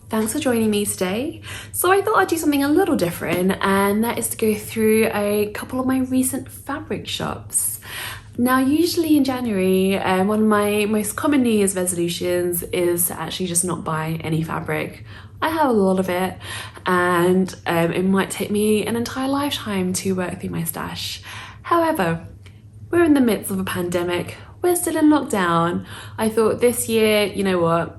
Thanks for joining me today. So I thought I'd do something a little different, and that is to go through a couple of my recent fabric shops. Now, usually in January, one of my most common New Year's resolutions is to actually just not buy any fabric. I have a lot of it, and it might take me an entire lifetime to work through my stash. However, we're in the midst of a pandemic. We're still in lockdown. I thought this year, you know what?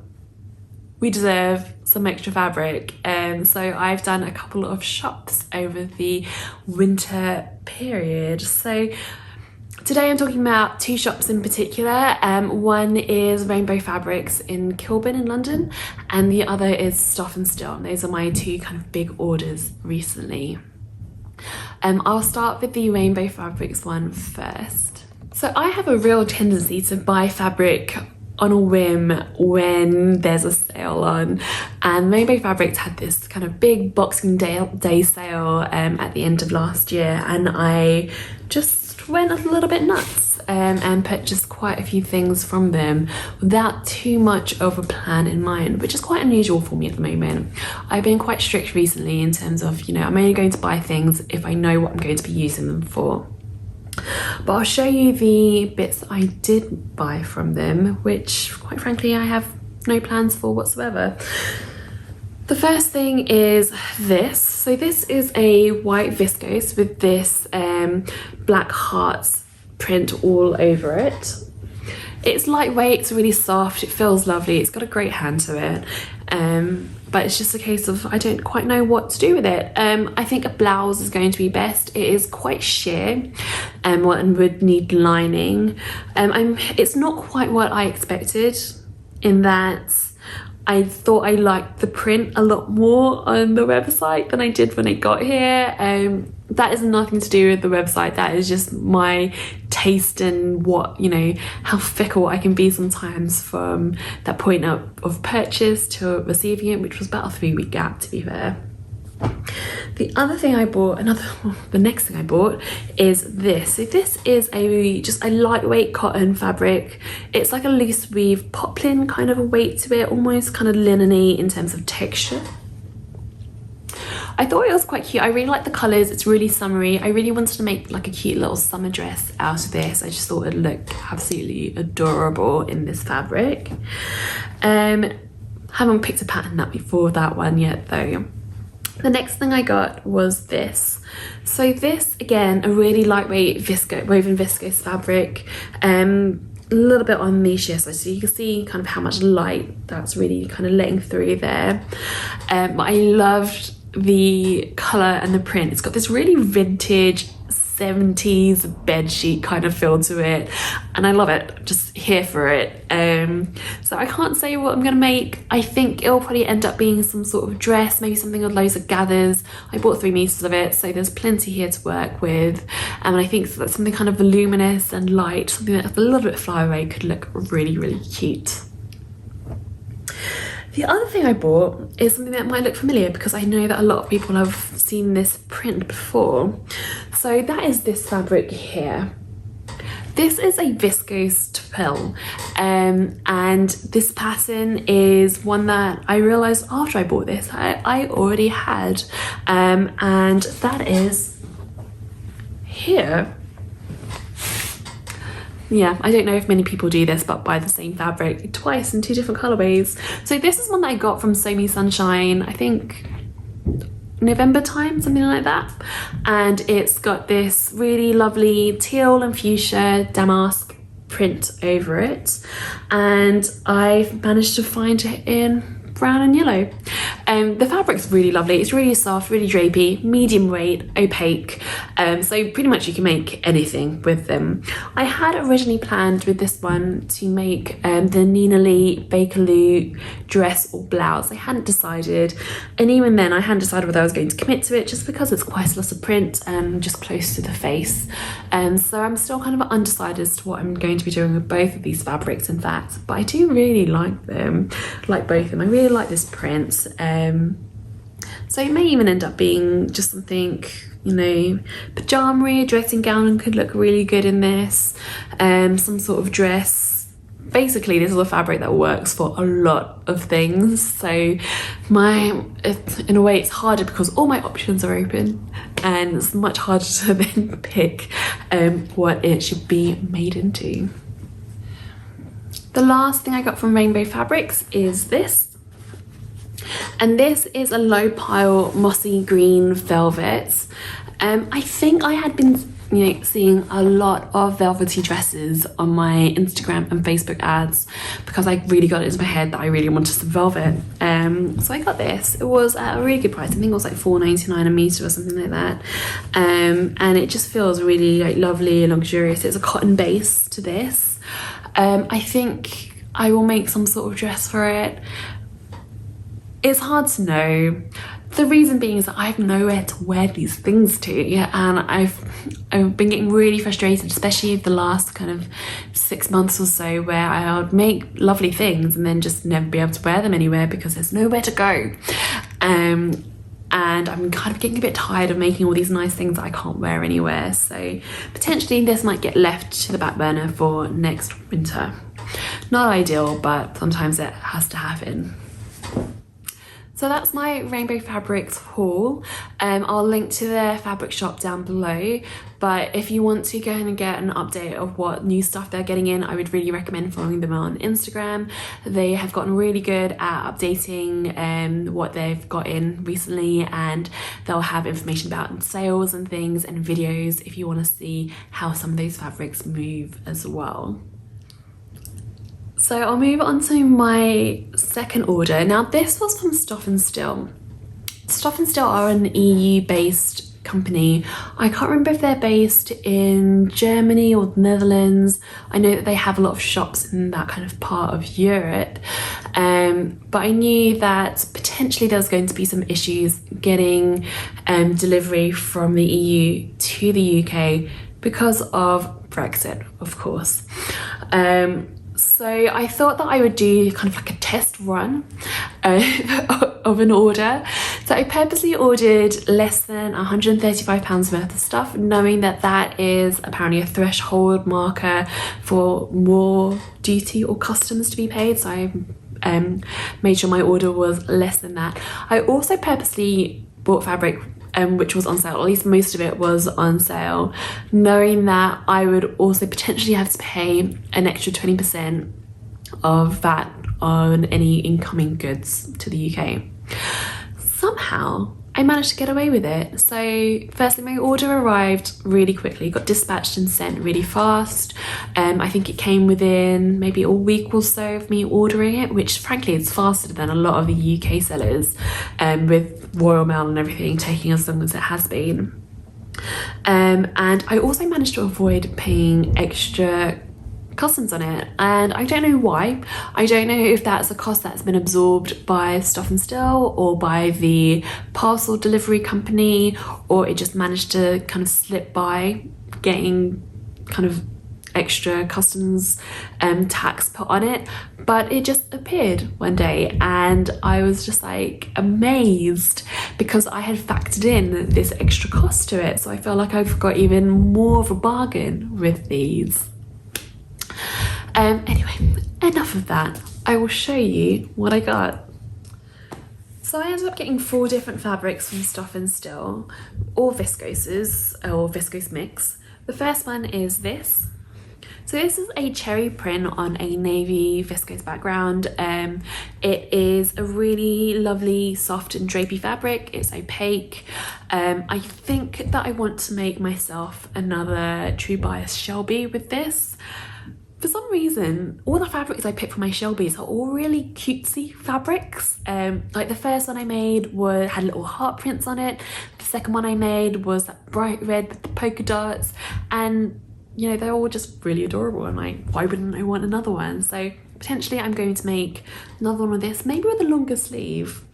We deserve some extra fabric, so I've done a couple of shops over the winter period. So today I'm talking about two shops in particular. One is Rainbow Fabrics in Kilburn in London, and the other is Stoff and Stil. Those are my two kind of big orders recently. I'll start with the Rainbow Fabrics one first. So I have a real tendency to buy fabric on a whim when there's a sale on, and Rainbow Fabrics had this kind of big Boxing Day sale at the end of last year, and I just went a little bit nuts and purchased quite a few things from them without too much of a plan in mind, which is quite unusual for me at the moment. I've been quite strict recently in terms of, you know, I'm only going to buy things if I know what I'm going to be using them for. But I'll show you the bits I did buy from them, which quite frankly I have no plans for whatsoever. The first thing is this. So this is a white viscose with this black hearts print all over it. It's lightweight, it's really soft, it feels lovely, it's got a great hand to it. But it's just a case of I don't quite know what to do with it. I think a blouse is going to be best. It is quite sheer and would need lining. It's not quite what I expected, in that I thought I liked the print a lot more on the website than I did when it got here. That is nothing to do with the website. That is just my taste and what, you know, how fickle I can be sometimes from that point of purchase to receiving it, which was about a 3-week gap, to be fair. The other thing I bought, the next thing I bought is this. So this is just a lightweight cotton fabric. It's like a loose weave poplin kind of a weight to it, almost kind of linen-y in terms of texture. I thought it was quite cute. I really like the colours. It's really summery. I really wanted to make like a cute little summer dress out of this. I just thought it'd look absolutely adorable in this fabric. Haven't picked a pattern up before that one yet though. The next thing I got was this. So this, again, a really lightweight woven viscose fabric. A little bit on the sheer side, so you can see kind of how much light that's really kind of letting through there. But I loved the colour and the print. It's got this really vintage 70s bedsheet kind of feel to it, and I love it. Just here for it. So I can't say what I'm gonna make. I think it'll probably end up being some sort of dress, maybe something with loads of gathers. I bought 3 meters of it, so there's plenty here to work with, and I think that's something kind of voluminous and light, something that's a little bit fly away, could look really, really cute. The other thing I bought is something that might look familiar because I know that a lot of people have seen this print before. So that is this fabric here. This is a viscose twill, and this pattern is one that I realised after I bought this I already had, and that is here. Yeah, I don't know if many people do this, but buy the same fabric twice in 2 different colorways. So this is one that I got from So Me Sunshine, I think November time, something like that. And it's got this really lovely teal and fuchsia damask print over it. And I've managed to find it in brown and yellow. The fabric's really lovely. It's really soft, really drapey, medium weight, opaque. So pretty much you can make anything with them. I had originally planned with this one to make the Nina Lee Bakerloo dress or blouse. I hadn't decided, and even then I hadn't decided whether I was going to commit to it, just because it's quite a lot of print just close to the face. So I'm still kind of undecided as to what I'm going to be doing with both of these fabrics, in fact, but I do really like them, like both of them. I really like this print. So it may even end up being just something, you know, pajama, dressing gown could look really good in this. Some sort of dress basically this is a fabric that works for a lot of things, so in a way it's harder because all my options are open, and it's much harder to then pick what it should be made into. The last thing I got from Rainbow Fabrics is this, and this is a low pile mossy green velvet. I think I had been seeing a lot of velvety dresses on my Instagram and Facebook ads because I really got it into my head that I really wanted some velvet. So I got this. It was at a really good price. I think it was like $4.99 a metre or something like that. And it just feels really like lovely and luxurious. It's a cotton base to this. I think I will make some sort of dress for it. It's hard to know. The reason being is that I have nowhere to wear these things to, and I've been getting really frustrated, especially the last kind of 6 months or so, where I would make lovely things and then just never be able to wear them anywhere because there's nowhere to go. And I'm kind of getting a bit tired of making all these nice things that I can't wear anywhere. So potentially this might get left to the back burner for next winter. Not ideal, but sometimes it has to happen. So that's my Rainbow Fabrics haul. I'll link to their fabric shop down below, but if you want to go and get an update of what new stuff they're getting in, I would really recommend following them on Instagram. They have gotten really good at updating what they've got in recently, and they'll have information about sales and things and videos if you want to see how some of those fabrics move as well. So I'll move on to my second order. Now this was from Stoff Stil. Stoff Stil are an EU-based company. I can't remember if they're based in Germany or the Netherlands. I know that they have a lot of shops in that kind of part of Europe. But I knew that potentially there was going to be some issues getting delivery from the EU to the UK because of Brexit, of course. So I thought that I would do kind of like a test run of an order. So I purposely ordered less than £135 worth of stuff, knowing that that is apparently a threshold marker for more duty or customs to be paid. So I made sure my order was less than that. I also purposely bought fabric which was on sale, or at least most of it was on sale, knowing that I would also potentially have to pay an extra 20% of VAT on any incoming goods to the UK. Somehow I managed to get away with it. So firstly, my order arrived really quickly, got dispatched and sent really fast. I think it came within maybe a week or so of me ordering it, which frankly is faster than a lot of the UK sellers, with Royal Mail and everything taking as long as it has been. And I also managed to avoid paying extra customs on it, and I don't know why. I don't know if that's a cost that's been absorbed by Stoff Stil or by the parcel delivery company, or it just managed to kind of slip by getting kind of extra customs tax put on it, but it just appeared one day and I was just like amazed because I had factored in this extra cost to it. So I felt like I've got even more of a bargain with these. Anyway, enough of that. I will show you what I got. So I ended up getting 4 different fabrics from Stoff Stil, all viscoses or viscose mix. The first one is this. So this is a cherry print on a navy viscose background. It is a really lovely, soft and drapey fabric. It's opaque. I think that I want to make myself another True Bias Shelby with this. For some reason, all the fabrics I picked for my Shelbys are all really cutesy fabrics. Like the first one I made had little heart prints on it. The second one I made was that bright red with the polka dots, and you know, they're all just really adorable, and like, why wouldn't I want another one? So potentially I'm going to make another one of this, maybe with a longer sleeve.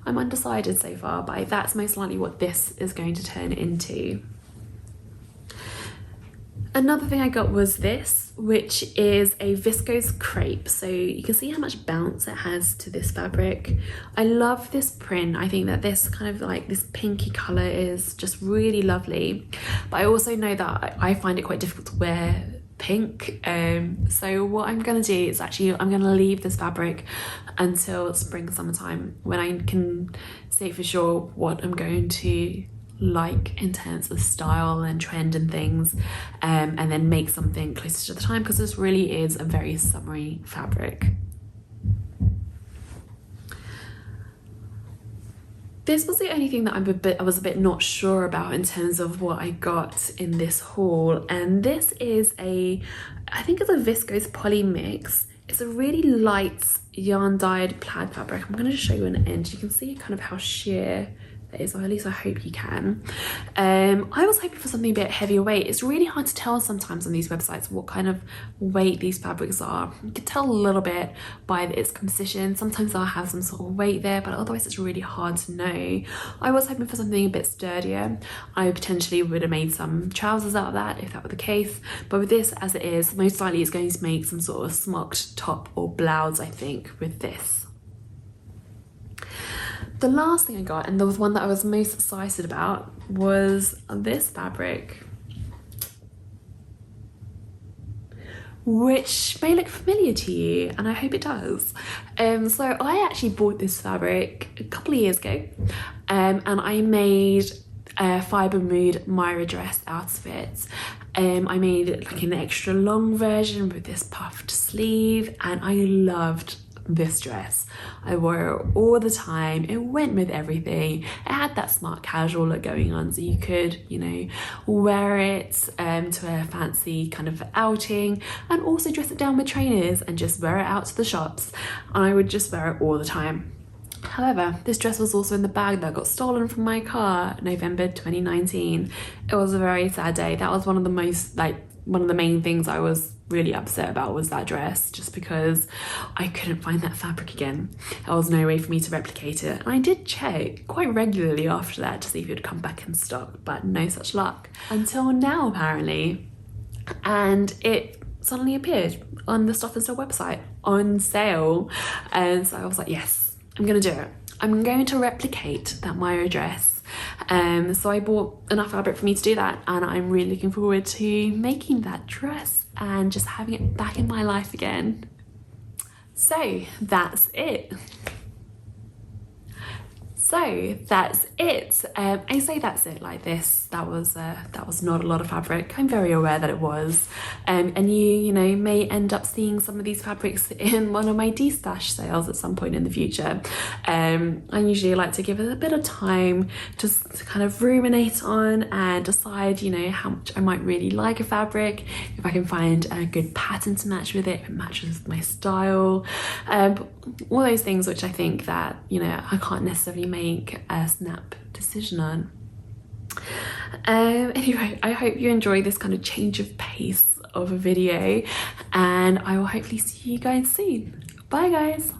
I'm undecided so far, but that's most likely what this is going to turn into. Another thing I got was this, which is a viscose crepe. So you can see how much bounce it has to this fabric. I love this print. I think that this kind of like this pinky colour is just really lovely. But I also know that I find it quite difficult to wear pink. So what I'm gonna do is actually I'm gonna leave this fabric until spring, summertime, when I can say for sure what I'm going to like in terms of style and trend and things, and then make something closer to the time, because this really is a very summery fabric. This was the only thing that I was a bit not sure about in terms of what I got in this haul, and this is I think it's a viscose poly mix. It's a really light yarn dyed plaid fabric. I'm going to just show you an end. You can see kind of how sheer that is, or at least I hope you can. I was hoping for something a bit heavier weight. It's really hard to tell sometimes on these websites what kind of weight these fabrics are. You can tell a little bit by its composition. Sometimes they'll have some sort of weight there, but otherwise it's really hard to know. I was hoping for something a bit sturdier. I potentially would have made some trousers out of that if that were the case, but with this as it is, most likely it's going to make some sort of smocked top or blouse, I think, with this. The last thing I got, and the one that I was most excited about, was this fabric, which may look familiar to you, and I hope it does. So I actually bought this fabric a couple of years ago, and I made a fibre mood Myra dress out of it. I made it like an extra long version with this puffed sleeve, and I loved this dress. I wore it all the time. It went with everything. It had that smart casual look going on, so you could, you know, wear it to a fancy kind of outing, and also dress it down with trainers and just wear it out to the shops. And I would just wear it all the time. However, this dress was also in the bag that got stolen from my car November 2019. It was a very sad day. That was one of the main things I was really upset about, was that dress, just because I couldn't find that fabric again. There was no way for me to replicate it, and I did check quite regularly after that to see if it would come back in stock, but no such luck until now apparently. And it suddenly appeared on the Stoff and Stil website on sale, and so I was like, yes, I'm gonna do it. I'm going to replicate that Myra dress. So I bought enough fabric for me to do that, and I'm really looking forward to making that dress and just having it back in my life again. So that's it. So that's it. I say that's it like this. That was not a lot of fabric. I'm very aware that it was. And you know, may end up seeing some of these fabrics in one of my de-stash sales at some point in the future. I usually like to give it a bit of time just to kind of ruminate on and decide, you know, how much I might really like a fabric, if I can find a good pattern to match with it, if it matches with my style, all those things which I think that, you know, I can't necessarily make a snap decision on. Anyway, I hope you enjoy this kind of change of pace of a video, and I will hopefully see you guys soon. Bye guys.